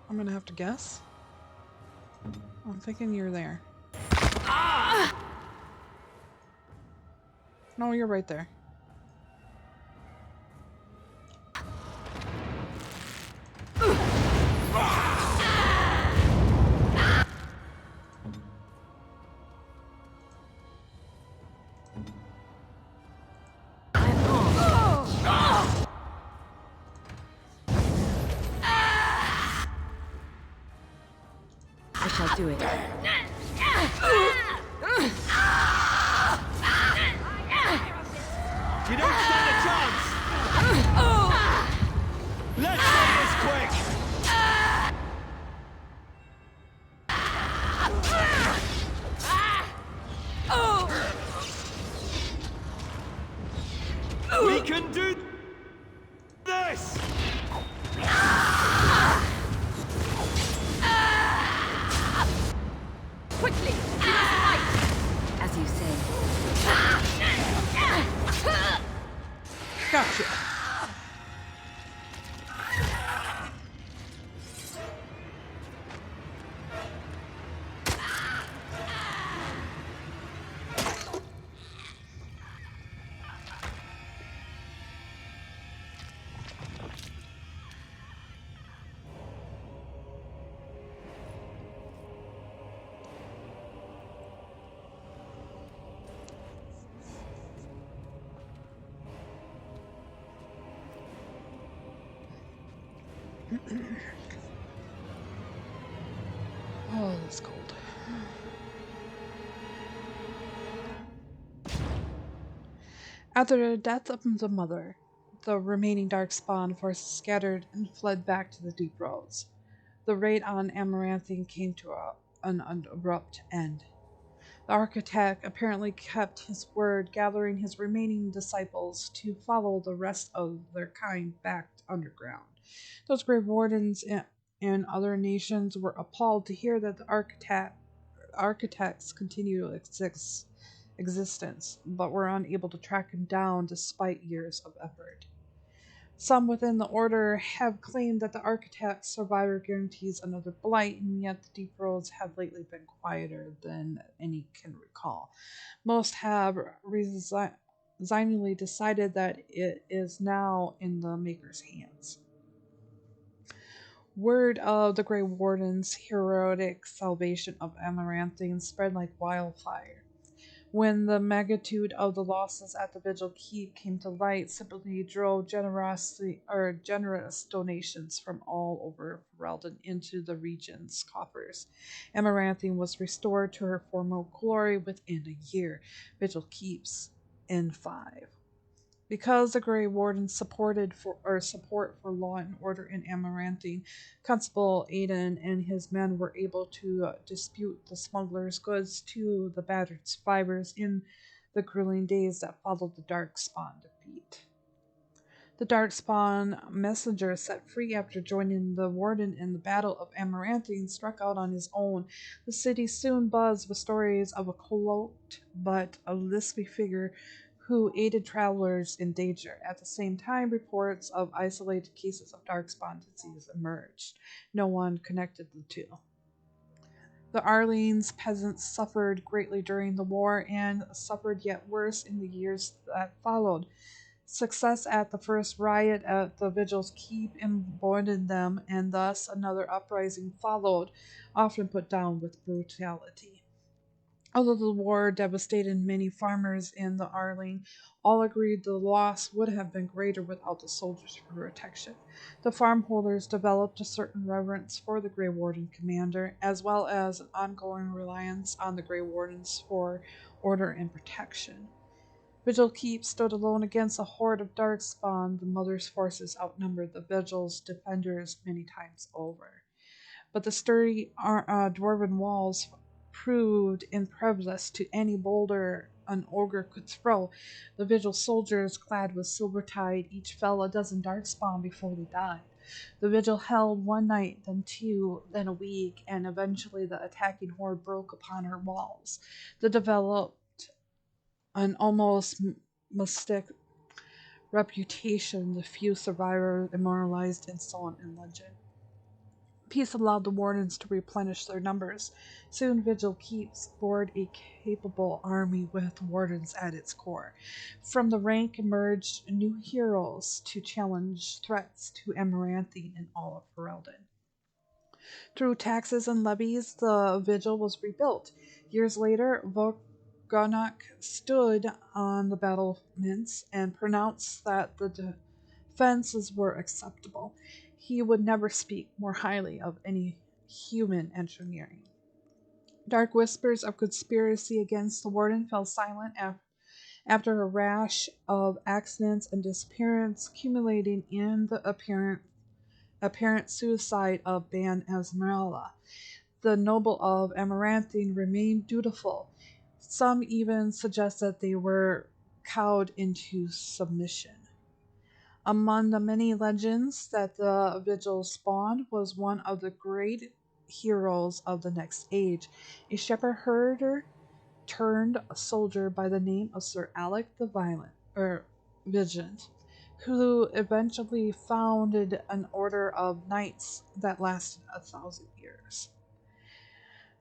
I'm gonna have to guess. I'm thinking you're there. No, you're right there. I shall do it. You don't stand a chance! Let's make this quick! We can do this! Quickly! We must fight! As you say. Gotcha. Oh, it's cold. After the death of the mother, the remaining darkspawn forces scattered and fled back to the deep roads. The raid on Amaranthine came to an abrupt end. The architect apparently kept his word, gathering his remaining disciples to follow the rest of their kind back underground. Those grave wardens and other nations were appalled to hear that the architects continued existence, but were unable to track him down despite years of effort. Some within the order have claimed that the architect's survivor guarantees another blight, and yet the deep roads have lately been quieter than any can recall. Most have resignedly decided that it is now in the Maker's hands. Word of the Grey Warden's heroic salvation of Amaranthine spread like wildfire. When the magnitude of the losses at the Vigil Keep came to light, sympathy drove generous donations from all over Ferelden into the region's coffers. Amaranthine was restored to her former glory within a year. Vigil Keeps in 5. Because the Grey Warden's support for law and order in Amaranthine, Constable Aidan and his men were able to dispute the smugglers' goods to the battered survivors in the grueling days that followed the Darkspawn defeat. The Darkspawn messenger, set free after joining the Warden in the Battle of Amaranthine, struck out on his own. The city soon buzzed with stories of a cloaked but a lispy figure who aided travelers in danger. At the same time, reports of isolated cases of darkspawn disease emerged. No one connected the two. The Arlene's peasants suffered greatly during the war and suffered yet worse in the years that followed. Success at the first riot at the Vigil's Keep emboldened them, and thus another uprising followed, often put down with brutality. Although the war devastated many farmers in the Arlene, all agreed the loss would have been greater without the soldiers' protection. The farmholders developed a certain reverence for the Grey Warden-Commander, as well as an ongoing reliance on the Grey Wardens for order and protection. Vigil Keep stood alone against a horde of darkspawn. The Mother's forces outnumbered the Vigil's defenders many times over. But the sturdy dwarven walls proved impervious to any boulder an ogre could throw. The Vigil soldiers, clad with silvertide, each fell a dozen darkspawn before they died. The Vigil held one night, then 2, then a week, and eventually the attacking horde broke upon her walls. They developed an almost mystic reputation, the few survivors immortalized in song and legend. Peace allowed the Wardens to replenish their numbers. Soon Vigil Keeps bore a capable army with Wardens at its core. From the rank emerged new heroes to challenge threats to Amaranthine and all of Ferelden. Through taxes and levies, the Vigil was rebuilt. Years later, Vorgonok stood on the battlements and pronounced that the defenses were acceptable. He would never speak more highly of any human engineering. Dark whispers of conspiracy against the Warden fell silent after a rash of accidents and disappearances, culminating in the apparent suicide of Ban Esmeralda. The noble of Amaranthine remained dutiful. Some even suggest that they were cowed into submission. Among the many legends that the Vigil spawned was one of the great heroes of the next age, a shepherd herder turned soldier by the name of Sir Alec the Vigilant, who eventually founded an order of knights that lasted 1,000 years.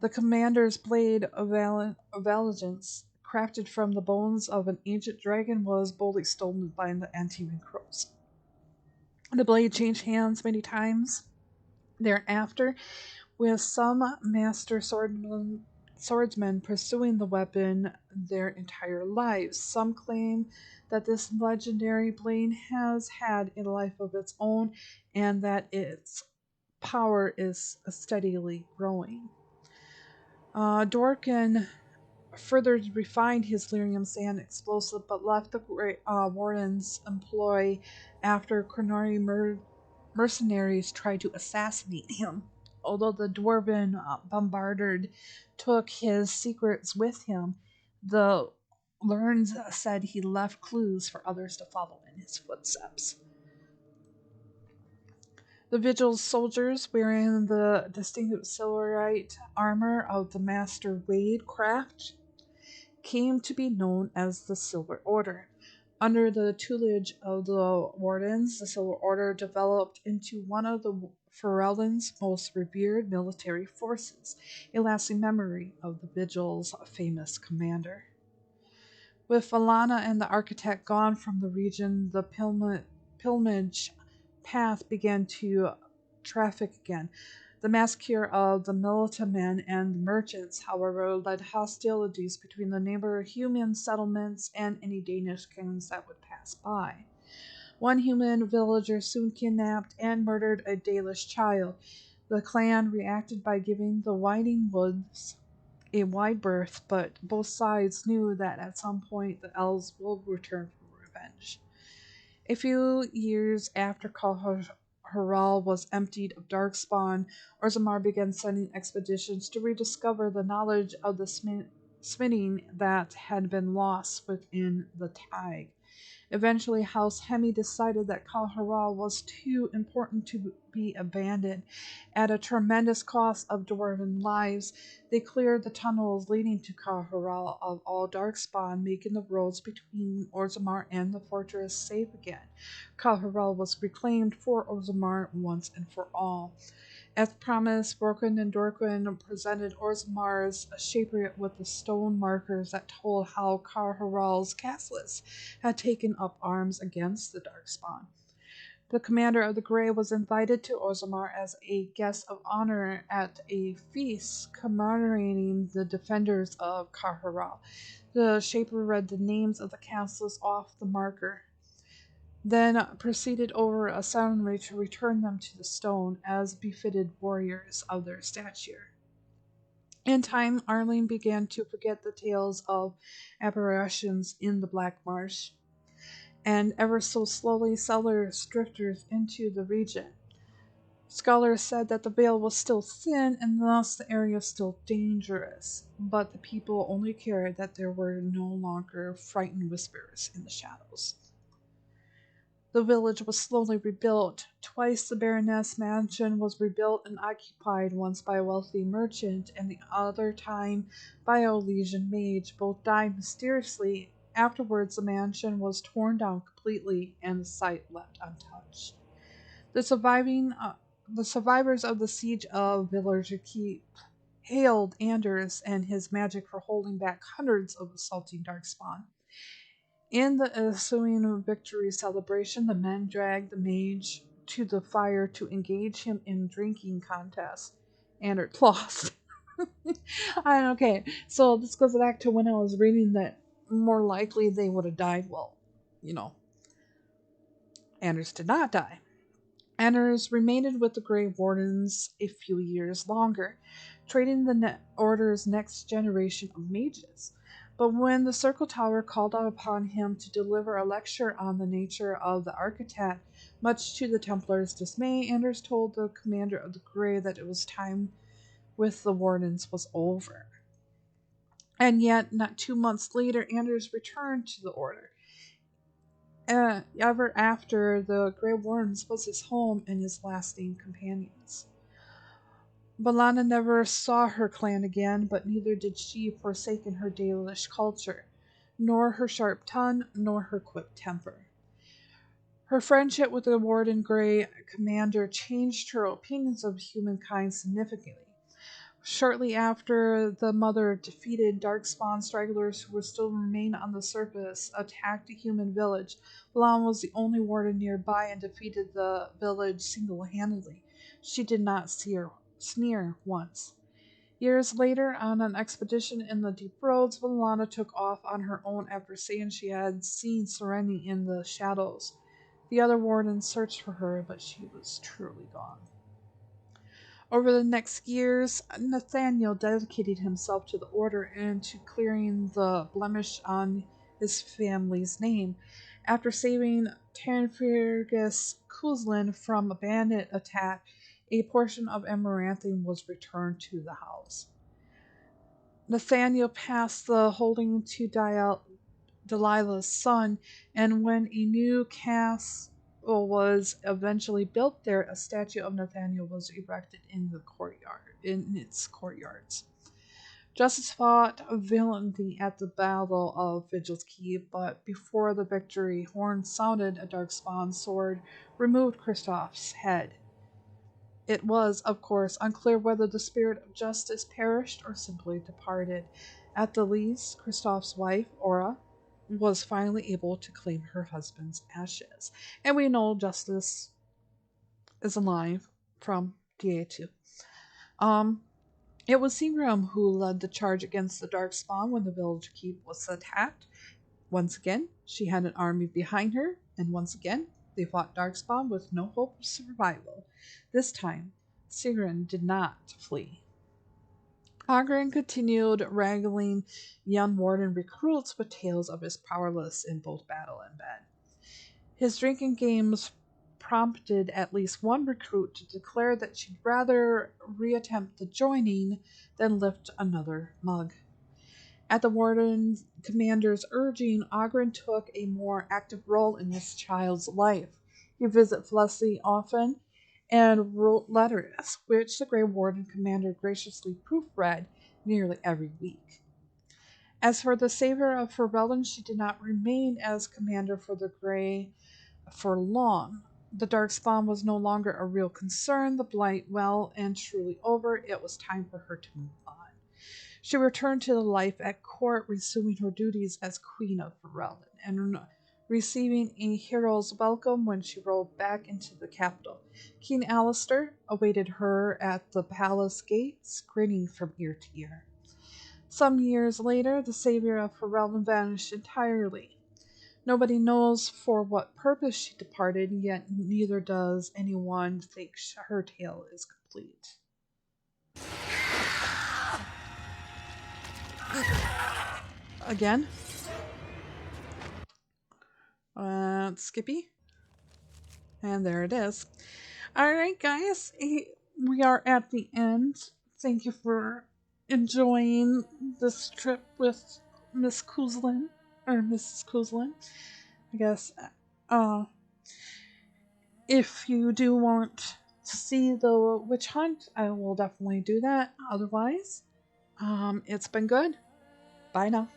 The commander's blade of Valence, crafted from the bones of an ancient dragon, was boldly stolen by the Antiguan crows. The blade changed hands many times thereafter, with some master swordsmen pursuing the weapon their entire lives. Some claim that this legendary blade has had a life of its own and that its power is steadily growing. Dorkin further refined his lyrium sand explosive, but left the Warden's employ after Chronari mercenaries tried to assassinate him. Although the dwarven bombarder took his secrets with him, the Learns said he left clues for others to follow in his footsteps. The Vigil's soldiers, wearing the distinctive silverite armor of the Master Wade craft, came to be known as the Silver Order. Under the tutelage of the Wardens, the Silver Order developed into one of the Ferelden's most revered military forces, a lasting memory of the Vigil's famous commander. With Valana and the Architect gone from the region, the pilgrimage path began to traffic again. The massacre of the militiamen and the merchants, however, led hostilities between the neighboring human settlements and any Danish kings that would pass by. One human villager soon kidnapped and murdered a Dalish child. The clan reacted by giving the Whiting Woods a wide berth, but both sides knew that at some point the elves will return for revenge. A few years after Haral was emptied of darkspawn, Orzammar began sending expeditions to rediscover the knowledge of the smithing that had been lost within the Tig. Eventually, House Hemi decided that Kal Haral was too important to be abandoned. At a tremendous cost of dwarven lives, they cleared the tunnels leading to Kal Haral of all darkspawn, making the roads between Orzammar and the fortress safe again. Kal Haral was reclaimed for Orzammar once and for all. As promised, Borkin and Dorkin presented Orzammar's shaper with the stone markers that told how Kal Haral's castles had taken up arms against the Darkspawn. The commander of the Grey was invited to Orzammar as a guest of honor at a feast commemorating the defenders of Kal Haral. The shaper read the names of the castles off the marker, then proceeded over a ceremony to return them to the stone as befitted warriors of their stature. In time, Arlene began to forget the tales of apparitions in the Black Marsh, and ever so slowly settlers drifted into the region. Scholars said that the veil was still thin and thus the area still dangerous, but the people only cared that there were no longer frightened whispers in the shadows. The village was slowly rebuilt. Twice the Baroness mansion was rebuilt and occupied, once by a wealthy merchant and the other time by a Elysian mage. Both died mysteriously. Afterwards, the mansion was torn down completely and the site left untouched. The survivors of the siege of Villager Keep hailed Anders and his magic for holding back hundreds of assaulting darkspawn. In the ensuing victory celebration, the men dragged the mage to the fire to engage him in drinking contest. Anders lost. Okay, so this goes back to when I was reading that more likely they would have died. Well, Anders did not die. Anders remained with the Grey Wardens a few years longer, training the Order's next generation of mages. But when the Circle Tower called out upon him to deliver a lecture on the nature of the Architect, much to the Templars' dismay, Anders told the commander of the Grey that it was time with the Wardens was over. And yet, not 2 months later, Anders returned to the Order. Ever after, the Grey Wardens was his home and his lasting companions. Balana never saw her clan again, but neither did she forsaken her Dalish culture, nor her sharp tongue, nor her quick temper. Her friendship with the Warden-Commander changed her opinions of humankind significantly. Shortly after the mother defeated darkspawn stragglers who would still remain on the surface attacked a human village, Balana was the only warden nearby and defeated the village single-handedly. She did not sneer once. Years later, on an expedition in the deep roads, Balana took off on her own after saying she had seen Rennie in the shadows. The other wardens searched for her, but she was truly gone. Over the next years, Nathaniel dedicated himself to the order and to clearing the blemish on his family's name. After saving Tanfergus Cousland from a bandit attack, a portion of Amaranthine was returned to the house. Nathaniel passed the holding to Delilah's son, and when a new castle was eventually built there, a statue of Nathaniel was erected in its courtyards. Justice fought valiantly at the Battle of Vigil's Keep, but before the victory horn sounded, a darkspawn sword removed Kristoff's head. It was, of course, unclear whether the spirit of justice perished or simply departed. At the least, Kristoff's wife, Aura, was finally able to claim her husband's ashes. And we know Justice is alive from DA2. It was Seagram who led the charge against the Darkspawn when the village keep was attacked. Once again, she had an army behind her, and once again, they fought Darkspawn with no hope of survival. This time, Seagram did not flee. Ogren continued wrangling young warden recruits with tales of his prowess in both battle and bed. His drinking games prompted at least one recruit to declare that she'd rather reattempt the joining than lift another mug. At the Warden-Commander's urging, Ogren took a more active role in his child's life. He visited Felicity often and wrote letters, which the Grey Warden-Commander graciously proofread nearly every week. As for the Savior of Ferelden, she did not remain as commander for the Grey for long. The Darkspawn was no longer a real concern, the blight well and truly over. It was time for her to move on. She returned to life at court, resuming her duties as Queen of Ferelden, and receiving a hero's welcome when she rode back into the capital. King Alistair awaited her at the palace gates, grinning from ear to ear. Some years later, the savior of Ferelden vanished entirely. Nobody knows for what purpose she departed, yet neither does anyone think her tale is complete. Again. Skippy. And there it is. Alright, guys. We are at the end. Thank you for enjoying this trip with Miss Cousland. Or Mrs. Cousland. I guess. If you do want to see the witch hunt, I will definitely do that. Otherwise, it's been good. Bye now.